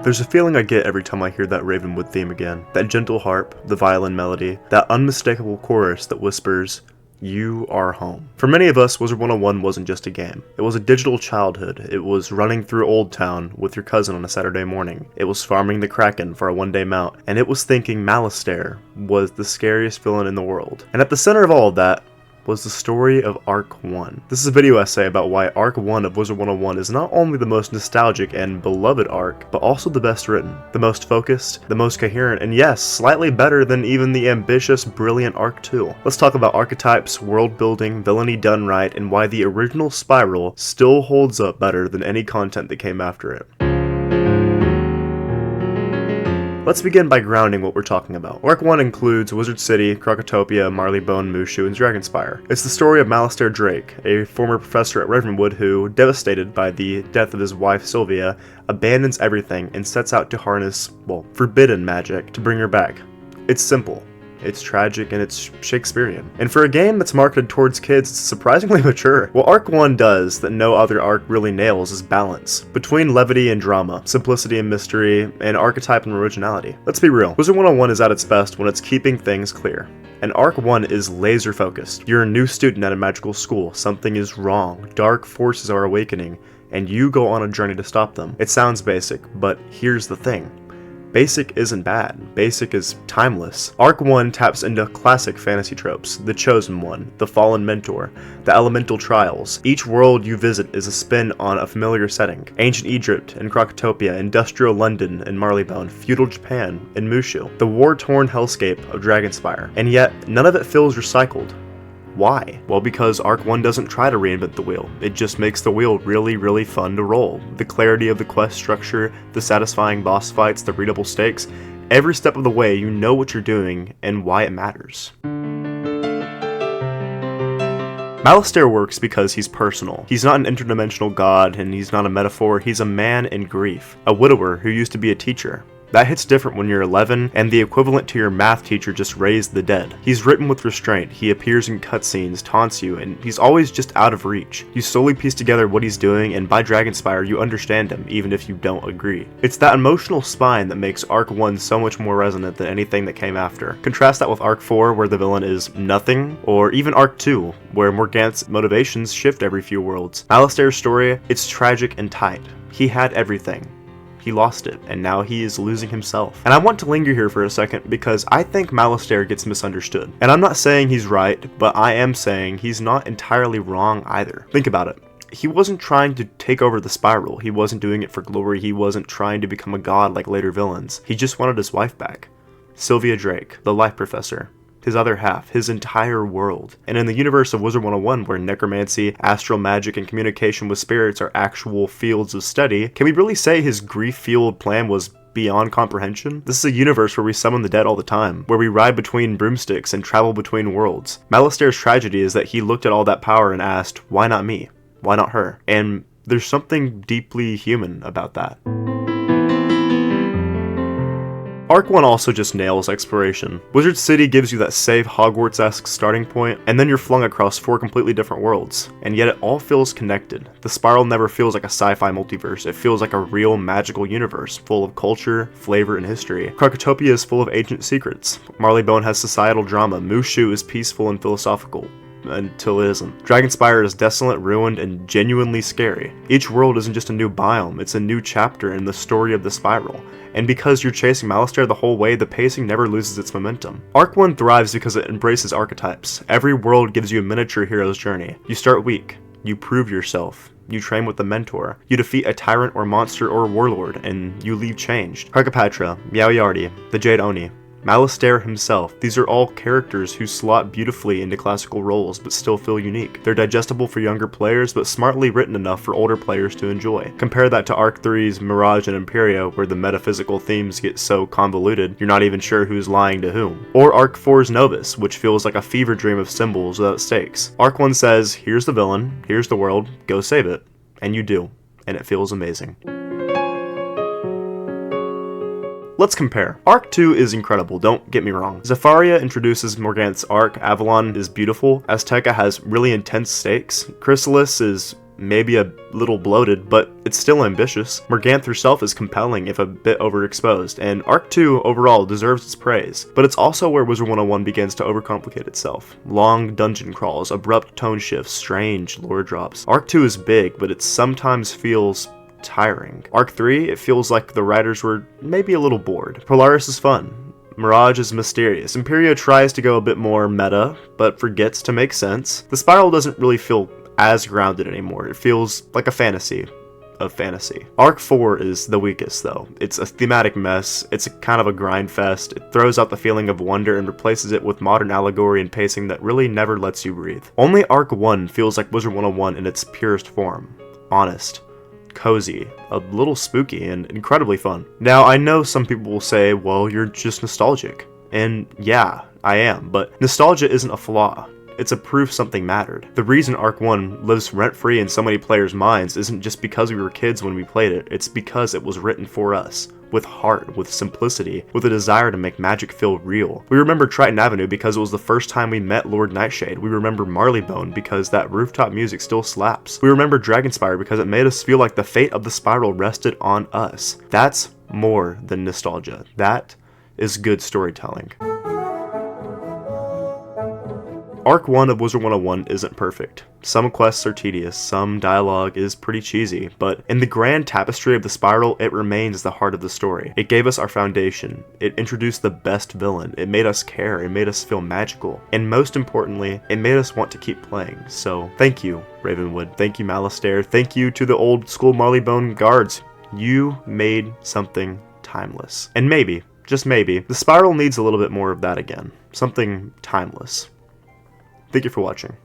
There's a feeling I get every time I hear that Ravenwood theme again. That gentle harp, the violin melody, that unmistakable chorus that whispers, "You are home." For many of us, Wizard101 wasn't just a game. It was a digital childhood. It was running through Old Town with your cousin on a Saturday morning. It was farming the Kraken for a one-day mount. And it was thinking Malistaire was the scariest villain in the world. And at the center of all of that was the story of Arc 1. This is a video essay about why Arc 1 of Wizard101 is not only the most nostalgic and beloved arc, but also the best written, the most focused, the most coherent, and yes, slightly better than even the ambitious, brilliant Arc 2. Let's talk about archetypes, world building, villainy done right, and why the original Spiral still holds up better than any content that came after it. Let's begin by grounding what we're talking about. Arc 1 includes Wizard City, Krokotopia, Marleybone, Mushu, and Dragonspyre. It's the story of Malistaire Drake, a former professor at Ravenwood who, devastated by the death of his wife Sylvia, abandons everything and sets out to harness, well, forbidden magic to bring her back. It's simple. It's tragic and it's Shakespearean. And for a game that's marketed towards kids, it's surprisingly mature. What Arc 1 does that no other arc really nails is balance between levity and drama, simplicity and mystery, and archetype and originality. Let's be real, Wizard101 is at its best when it's keeping things clear. And Arc 1 is laser focused. You're a new student at a magical school, something is wrong, dark forces are awakening, and you go on a journey to stop them. It sounds basic, but here's the thing. Basic isn't bad. Basic is timeless. Arc 1 taps into classic fantasy tropes, the Chosen One, the Fallen Mentor, the Elemental Trials. Each world you visit is a spin on a familiar setting. Ancient Egypt and Krokotopia, industrial London and Marleybone, feudal Japan and Mushu, the war-torn hellscape of Dragonspyre. And yet, none of it feels recycled. Why? Well, because Arc 1 doesn't try to reinvent the wheel, it just makes the wheel really fun to roll. The clarity of the quest structure, the satisfying boss fights, the readable stakes, every step of the way you know what you're doing and why it matters. Malistaire works because he's personal. He's not an interdimensional god and he's not a metaphor, he's a man in grief. A widower who used to be a teacher. That hits different when you're 11, and the equivalent to your math teacher just raised the dead. He's written with restraint, he appears in cutscenes, taunts you, and he's always just out of reach. You slowly piece together what he's doing, and by Dragonspyre, you understand him, even if you don't agree. It's that emotional spine that makes Arc 1 so much more resonant than anything that came after. Contrast that with Arc 4, where the villain is nothing, or even Arc 2, where Morganth's motivations shift every few worlds. Malistaire's story, it's tragic and tight. He had everything. He lost it, and now he is losing himself. And I want to linger here for a second because I think Malistaire gets misunderstood. And I'm not saying he's right, but I am saying he's not entirely wrong either. Think about it. He wasn't trying to take over the Spiral. He wasn't doing it for glory. He wasn't trying to become a god like later villains. He just wanted his wife back. Sylvia Drake, the life professor. His other half, his entire world. And in the universe of Wizard101, where necromancy, astral magic, and communication with spirits are actual fields of study, can we really say his grief-fueled plan was beyond comprehension? This is a universe where we summon the dead all the time, where we ride between broomsticks and travel between worlds. Malistaire's tragedy is that he looked at all that power and asked, why not me? Why not her? And there's something deeply human about that. Arc 1 also just nails exploration. Wizard City gives you that safe Hogwarts-esque starting point, and then you're flung across 4 completely different worlds. And yet it all feels connected. The Spiral never feels like a sci-fi multiverse, it feels like a real magical universe, full of culture, flavor, and history. Krokotopia is full of ancient secrets. Marleybone has societal drama. Mushu is peaceful and philosophical. Until it isn't. Dragonspyre is desolate, ruined, and genuinely scary. Each world isn't just a new biome, it's a new chapter in the story of the Spiral. And because you're chasing Malistaire the whole way, the pacing never loses its momentum. Arc 1 thrives because it embraces archetypes. Every world gives you a miniature hero's journey. You start weak, you prove yourself, you train with the mentor, you defeat a tyrant or monster or warlord, and you leave changed. Karkapatra, Yaoyardi, the Jade Oni, Malistaire himself, these are all characters who slot beautifully into classical roles but still feel unique. They're digestible for younger players but smartly written enough for older players to enjoy. Compare that to Arc 3's Mirage and Imperio, where the metaphysical themes get so convoluted you're not even sure who's lying to whom. Or Arc 4's Novus, which feels like a fever dream of symbols without stakes. Arc 1 says, here's the villain, here's the world, go save it. And you do. And it feels amazing. Let's compare. Arc 2 is incredible, don't get me wrong. Zafaria introduces Morganth's arc, Avalon is beautiful, Azteca has really intense stakes, Chrysalis is maybe a little bloated, but it's still ambitious. Morganthe herself is compelling if a bit overexposed, and Arc 2 overall deserves its praise, but it's also where Wizard 101 begins to overcomplicate itself. Long dungeon crawls, abrupt tone shifts, strange lore drops. Arc 2 is big, but it sometimes feels tiring. Arc 3, it feels like the writers were maybe a little bored. Polaris is fun. Mirage is mysterious. Imperia tries to go a bit more meta, but forgets to make sense. The Spiral doesn't really feel as grounded anymore. It feels like a fantasy of fantasy. Arc 4 is the weakest though. It's a thematic mess, it's a kind of a grind fest, it throws out the feeling of wonder and replaces it with modern allegory and pacing that really never lets you breathe. Only Arc 1 feels like Wizard 101 in its purest form. Honest, cozy, a little spooky, and incredibly fun. Now, I know some people will say, well, you're just nostalgic. And yeah, I am, but nostalgia isn't a flaw. It's a proof something mattered. The reason Arc 1 lives rent-free in so many players' minds isn't just because we were kids when we played it, it's because it was written for us. With heart, with simplicity, with a desire to make magic feel real. We remember Triton Avenue because it was the first time we met Lord Nightshade. We remember Marleybone because that rooftop music still slaps. We remember Dragonspyre because it made us feel like the fate of the Spiral rested on us. That's more than nostalgia. That is good storytelling. Arc 1 of Wizard 101 isn't perfect. Some quests are tedious, some dialogue is pretty cheesy, but in the grand tapestry of the Spiral, it remains the heart of the story. It gave us our foundation, it introduced the best villain, it made us care, it made us feel magical, and most importantly, it made us want to keep playing. So thank you, Ravenwood, thank you, Malistaire, thank you to the old school Marleybone guards. You made something timeless. And maybe, just maybe, the Spiral needs a little bit more of that again. Something timeless. Thank you for watching.